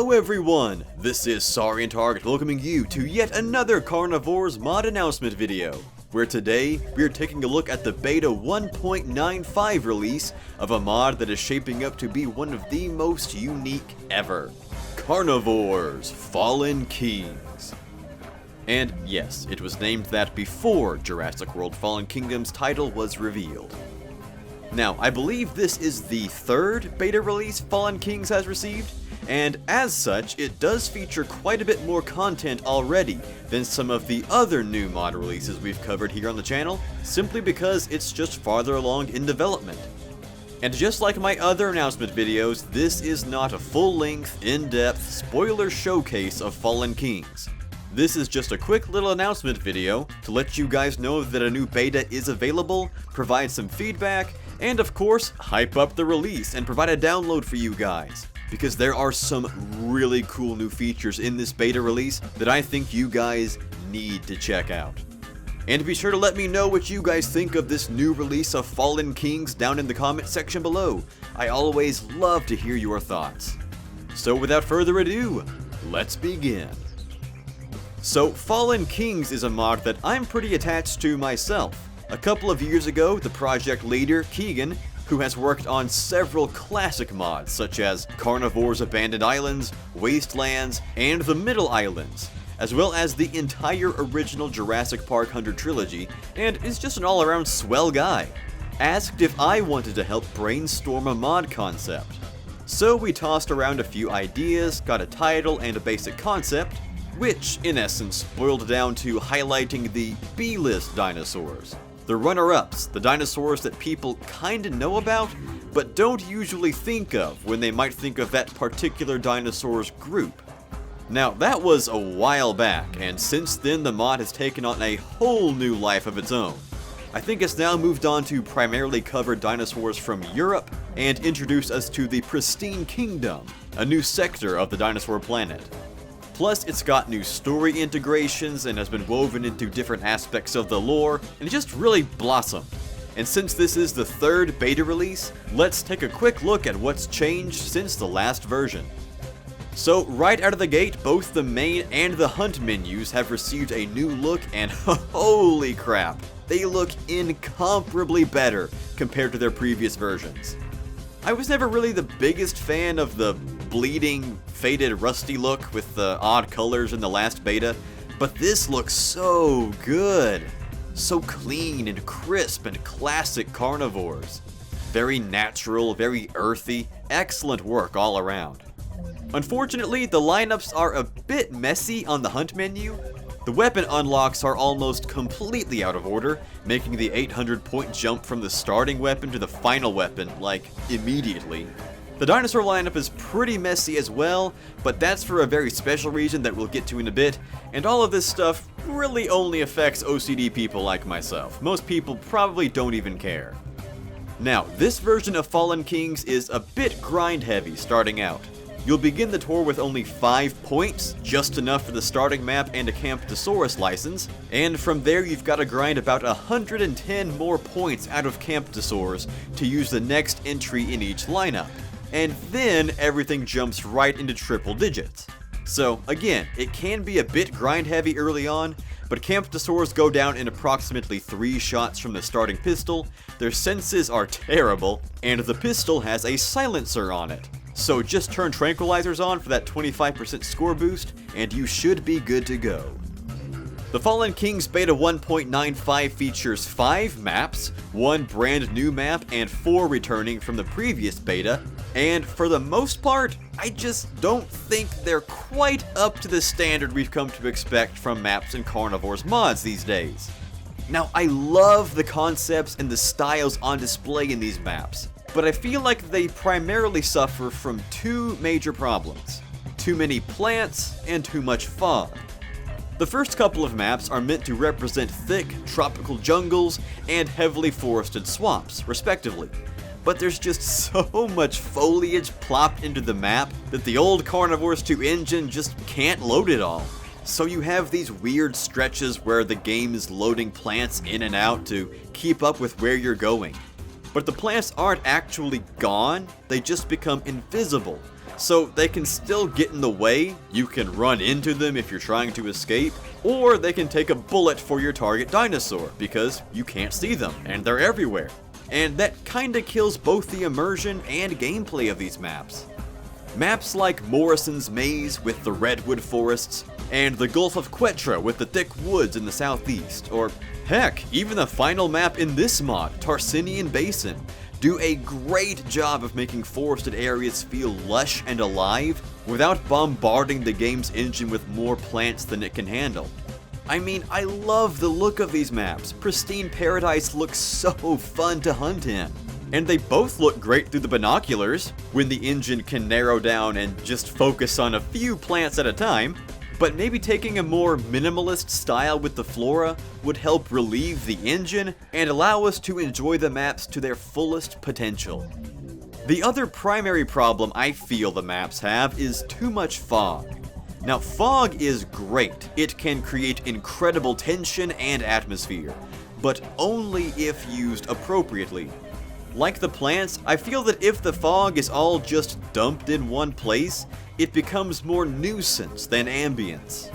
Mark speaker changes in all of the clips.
Speaker 1: Hello everyone, this is Sorry and Target welcoming you to yet another Carnivores mod announcement video, where today we are taking a look at the beta 1.95 release of a mod that is shaping up to be one of the most unique ever. Carnivores Fallen Kings. And yes, it was named that before Jurassic World Fallen Kingdom's title was revealed. Now, I believe this is the third beta release Fallen Kings has received, and as such, it does feature quite a bit more content already than some of the other new mod releases we've covered here on the channel, simply because it's just farther along in development. And just like my other announcement videos, this is not a full-length, in-depth spoiler showcase of Fallen Kings. This is just a quick little announcement video to let you guys know that a new beta is available, provide some feedback, and of course, hype up the release and provide a download for you guys. Because there are some really cool new features in this beta release that I think you guys need to check out. And be sure to let me know what you guys think of this new release of Fallen Kings down in the comment section below. I always love to hear your thoughts. So without further ado, let's begin. So Fallen Kings is a mod that I'm pretty attached to myself. A couple of years ago, the project leader, Keegan, who has worked on several classic mods such as Carnivores Abandoned Islands, Wastelands, and the Middle Islands, as well as the entire original Jurassic Park 100 trilogy, and is just an all-around swell guy, asked if I wanted to help brainstorm a mod concept. So we tossed around a few ideas, got a title and a basic concept, which in essence boiled down to highlighting the B-list dinosaurs. The runner-ups, the dinosaurs that people kinda know about, but don't usually think of when they might think of that particular dinosaurs group. Now, that was a while back, and since then the mod has taken on a whole new life of its own. I think it's now moved on to primarily cover dinosaurs from Europe, and introduce us to the Pristine Kingdom, a new sector of the dinosaur planet. Plus, it's got new story integrations and has been woven into different aspects of the lore, and it just really blossomed. And since this is the third beta release, let's take a quick look at what's changed since the last version. So, right out of the gate, both the main and the hunt menus have received a new look, and holy crap, they look incomparably better compared to their previous versions. I was never really the biggest fan of the bleeding, faded, rusty look with the odd colors in the last beta, but this looks so good. So clean and crisp and classic Carnivores. Very natural, very earthy, excellent work all around. Unfortunately, the lineups are a bit messy on the hunt menu. The weapon unlocks are almost completely out of order, making the 800-point jump from the starting weapon to the final weapon, like, immediately. The dinosaur lineup is pretty messy as well, but that's for a very special reason that we'll get to in a bit, and all of this stuff really only affects OCD people like myself. Most people probably don't even care. Now, this version of Fallen Kings is a bit grind-heavy starting out. You'll begin the tour with only 5 points, just enough for the starting map and a Camptosaurus license, and from there you've got to grind about 110 more points out of Camptosaurs to use the next entry in each lineup. And then everything jumps right into triple digits. So again, it can be a bit grind heavy early on, but Camptosaurs go down in approximately 3 shots from the starting pistol, their senses are terrible, and the pistol has a silencer on it. So just turn tranquilizers on for that 25% score boost, and you should be good to go. The Fallen Kings Beta 1.95 features 5 maps, 1 brand new map, and 4 returning from the previous beta, and for the most part, I just don't think they're quite up to the standard we've come to expect from maps and Carnivores mods these days. Now, I love the concepts and the styles on display in these maps, but I feel like they primarily suffer from 2 major problems: too many plants and too much fog. The first couple of maps are meant to represent thick, tropical jungles and heavily forested swamps, respectively. But there's just so much foliage plopped into the map that the old Carnivores 2 engine just can't load it all. So you have these weird stretches where the game is loading plants in and out to keep up with where you're going. But the plants aren't actually gone, they just become invisible, So they can still get in the way, you can run into them if you're trying to escape, or they can take a bullet for your target dinosaur because you can't see them and they're everywhere. And that kinda kills both the immersion and gameplay of these maps. Maps like Morrison's Maze with the redwood forests, and the Gulf of Quetra with the thick woods in the southeast, or heck, even the final map in this mod, Tarsinian Basin, do a great job of making forested areas feel lush and alive without bombarding the game's engine with more plants than it can handle. I mean, I love the look of these maps. Pristine Paradise looks so fun to hunt in. And they both look great through the binoculars, when the engine can narrow down and just focus on a few plants at a time. But maybe taking a more minimalist style with the flora would help relieve the engine and allow us to enjoy the maps to their fullest potential. The other primary problem I feel the maps have is too much fog. Now, fog is great. It can create incredible tension and atmosphere, but only if used appropriately. Like the plants, I feel that if the fog is all just dumped in one place, it becomes more nuisance than ambience.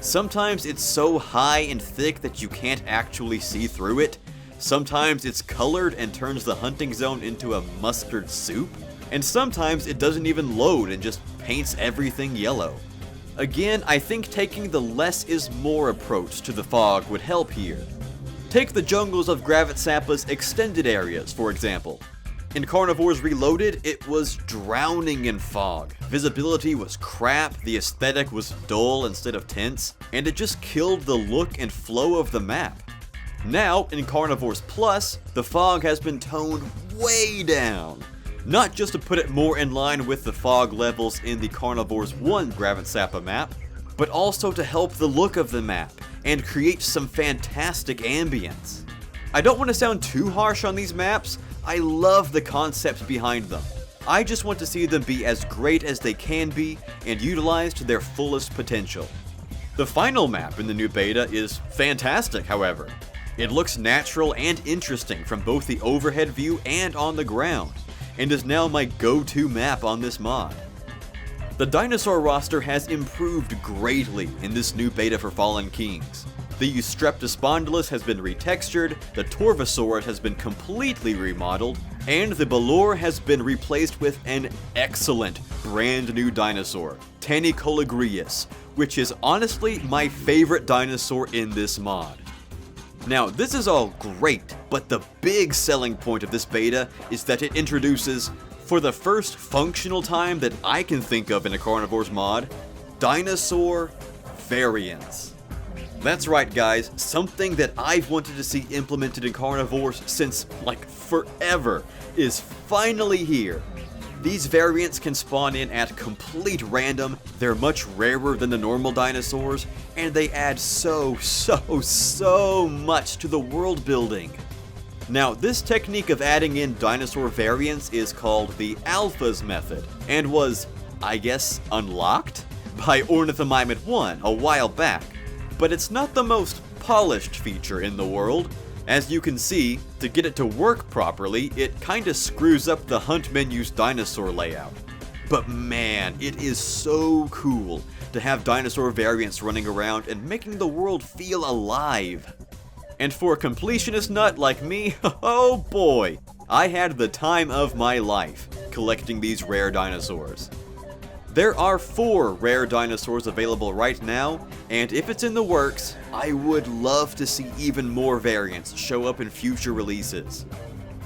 Speaker 1: Sometimes it's so high and thick that you can't actually see through it. Sometimes it's colored and turns the hunting zone into a mustard soup. And sometimes it doesn't even load and just paints everything yellow. Again, I think taking the less is more approach to the fog would help here. Take the jungles of Gravitsappa's extended areas, for example. In Carnivores Reloaded, it was drowning in fog. Visibility was crap, the aesthetic was dull instead of tense, and it just killed the look and flow of the map. Now, in Carnivores Plus, the fog has been toned way down. Not just to put it more in line with the fog levels in the Carnivores 1 Gravitsappa map, but also to help the look of the map and create some fantastic ambience. I don't want to sound too harsh on these maps. I love the concepts behind them. I just want to see them be as great as they can be and utilized to their fullest potential. The final map in the new beta is fantastic, however. It looks natural and interesting from both the overhead view and on the ground, and is now my go-to map on this mod. The dinosaur roster has improved greatly in this new beta for Fallen Kings. The Streptospondylus has been retextured, the Torvosaurus has been completely remodeled, and the Ballor has been replaced with an excellent brand new dinosaur, Tanicolagrius, which is honestly my favorite dinosaur in this mod. Now, this is all great, but the big selling point of this beta is that it introduces, for the first functional time that I can think of in a Carnivores mod, dinosaur variants. That's right, guys, something that I've wanted to see implemented in Carnivores since, like, forever, is finally here. These variants can spawn in at complete random, they're much rarer than the normal dinosaurs, and they add so much to the world building. Now, this technique of adding in dinosaur variants is called the Alphas method, and was, I guess, unlocked by Ornithomimid 1 a while back. But it's not the most polished feature in the world. As you can see, to get it to work properly, it kinda screws up the hunt menu's dinosaur layout. But man, it is so cool to have dinosaur variants running around and making the world feel alive. And for a completionist nut like me, oh boy, I had the time of my life collecting these rare dinosaurs. There are 4 rare dinosaurs available right now, and if it's in the works, I would love to see even more variants show up in future releases.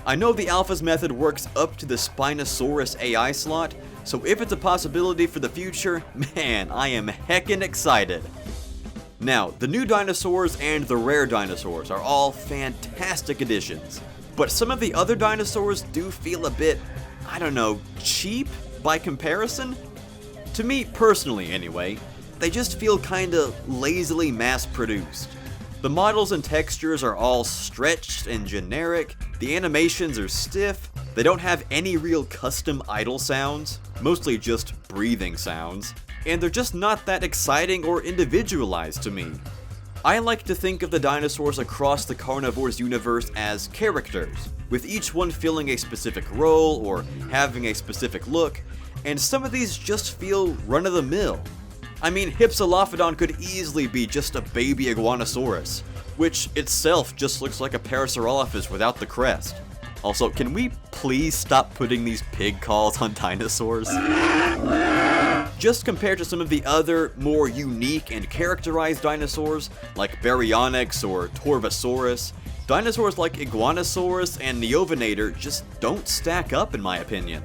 Speaker 1: I know the Alphas method works up to the Spinosaurus AI slot, so if it's a possibility for the future, man, I am heckin' excited. Now, the new dinosaurs and the rare dinosaurs are all fantastic additions, but some of the other dinosaurs do feel a bit, I don't know, cheap by comparison? To me personally anyway, they just feel kinda lazily mass-produced. The models and textures are all stretched and generic, the animations are stiff, they don't have any real custom idle sounds, mostly just breathing sounds, and they're just not that exciting or individualized to me. I like to think of the dinosaurs across the Carnivores universe as characters, with each one filling a specific role or having a specific look, and some of these just feel run-of-the-mill. I mean, Hypsilophodon could easily be just a baby Iguanosaurus, which itself just looks like a Parasaurolophus without the crest. Also, can we please stop putting these pig calls on dinosaurs? Just compared to some of the other, more unique and characterized dinosaurs, like Baryonyx or Torvosaurus, dinosaurs like Iguanosaurus and Neovenator just don't stack up in my opinion.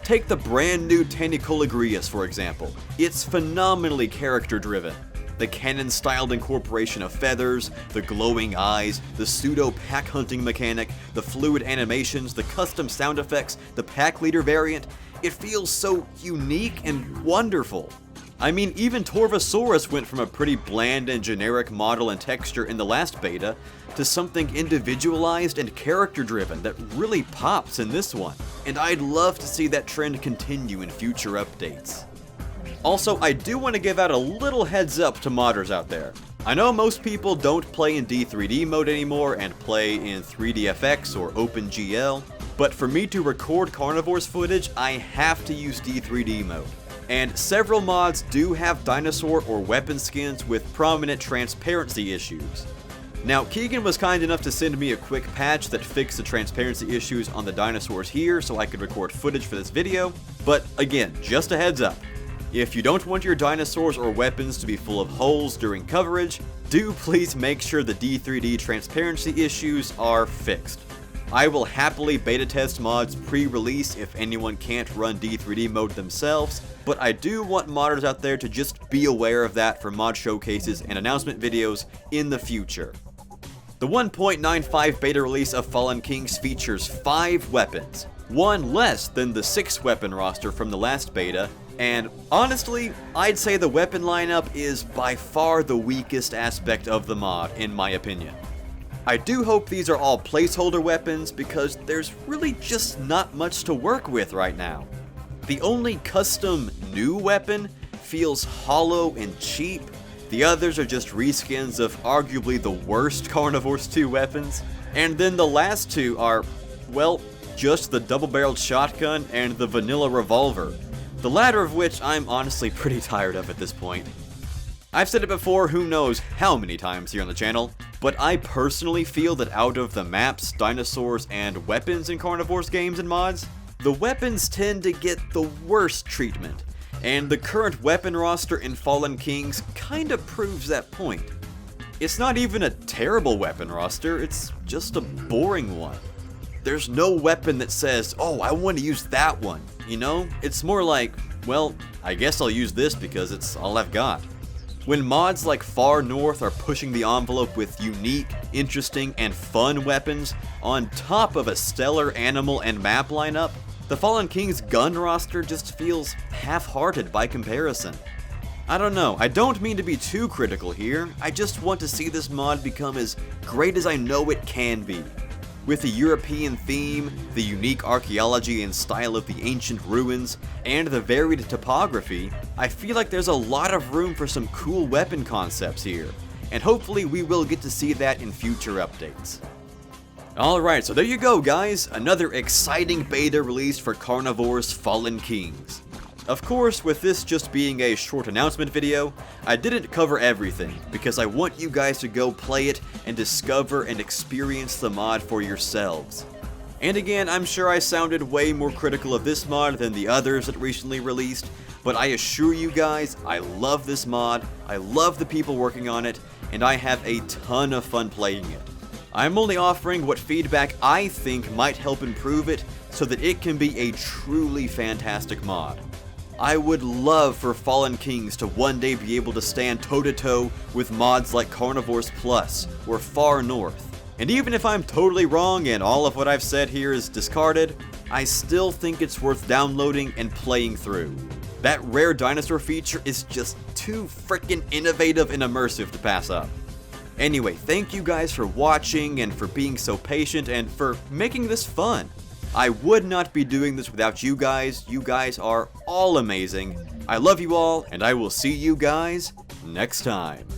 Speaker 1: Take the brand new Tanicoligrius for example. It's phenomenally character-driven. The cannon-styled incorporation of feathers, the glowing eyes, the pseudo-pack hunting mechanic, the fluid animations, the custom sound effects, the pack leader variant, it feels so unique and wonderful. I mean, even Torvosaurus went from a pretty bland and generic model and texture in the last beta to something individualized and character-driven that really pops in this one, and I'd love to see that trend continue in future updates. Also, I do want to give out a little heads up to modders out there. I know most people don't play in D3D mode anymore and play in 3DFX or OpenGL, but for me to record Carnivores footage, I have to use D3D mode. And several mods do have dinosaur or weapon skins with prominent transparency issues. Now, Keegan was kind enough to send me a quick patch that fixed the transparency issues on the dinosaurs here so I could record footage for this video, but again, just a heads up. If you don't want your dinosaurs or weapons to be full of holes during coverage, do please make sure the D3D transparency issues are fixed. I will happily beta test mods pre-release if anyone can't run D3D mode themselves, but I do want modders out there to just be aware of that for mod showcases and announcement videos in the future. The 1.95 beta release of Fallen Kings features 5 weapons, one less than the 6 weapon roster from the last beta, and honestly, I'd say the weapon lineup is by far the weakest aspect of the mod, in my opinion. I do hope these are all placeholder weapons because there's really just not much to work with right now. The only custom new weapon feels hollow and cheap. The others are just reskins of arguably the worst Carnivores 2 weapons. And then the last 2 are, well, just the double-barreled shotgun and the vanilla revolver. The latter of which I'm honestly pretty tired of at this point. I've said it before who knows how many times here on the channel, but I personally feel that out of the maps, dinosaurs, and weapons in Carnivores games and mods, the weapons tend to get the worst treatment, and the current weapon roster in Fallen Kings kinda proves that point. It's not even a terrible weapon roster, it's just a boring one. There's no weapon that says, oh, I want to use that one, you know? It's more like, well, I guess I'll use this because it's all I've got. When mods like Far North are pushing the envelope with unique, interesting, and fun weapons on top of a stellar animal and map lineup, the Fallen Kings gun roster just feels half-hearted by comparison. I don't know, I don't mean to be too critical here, I just want to see this mod become as great as I know it can be. With the European theme, the unique archaeology and style of the ancient ruins, and the varied topography, I feel like there's a lot of room for some cool weapon concepts here, and hopefully we will get to see that in future updates. Alright, so there you go guys, another exciting beta release for Carnivores Fallen Kings. Of course, with this just being a short announcement video, I didn't cover everything, because I want you guys to go play it and discover and experience the mod for yourselves. And again, I'm sure I sounded way more critical of this mod than the others that recently released, but I assure you guys, I love this mod, I love the people working on it, and I have a ton of fun playing it. I'm only offering what feedback I think might help improve it so that it can be a truly fantastic mod. I would love for Fallen Kings to one day be able to stand toe-to-toe with mods like Carnivores Plus or Far North. And even if I'm totally wrong and all of what I've said here is discarded, I still think it's worth downloading and playing through. That rare dinosaur feature is just too freaking innovative and immersive to pass up. Anyway, thank you guys for watching and for being so patient and for making this fun. I would not be doing this without you guys. You guys are all amazing. I love you all, and I will see you guys next time.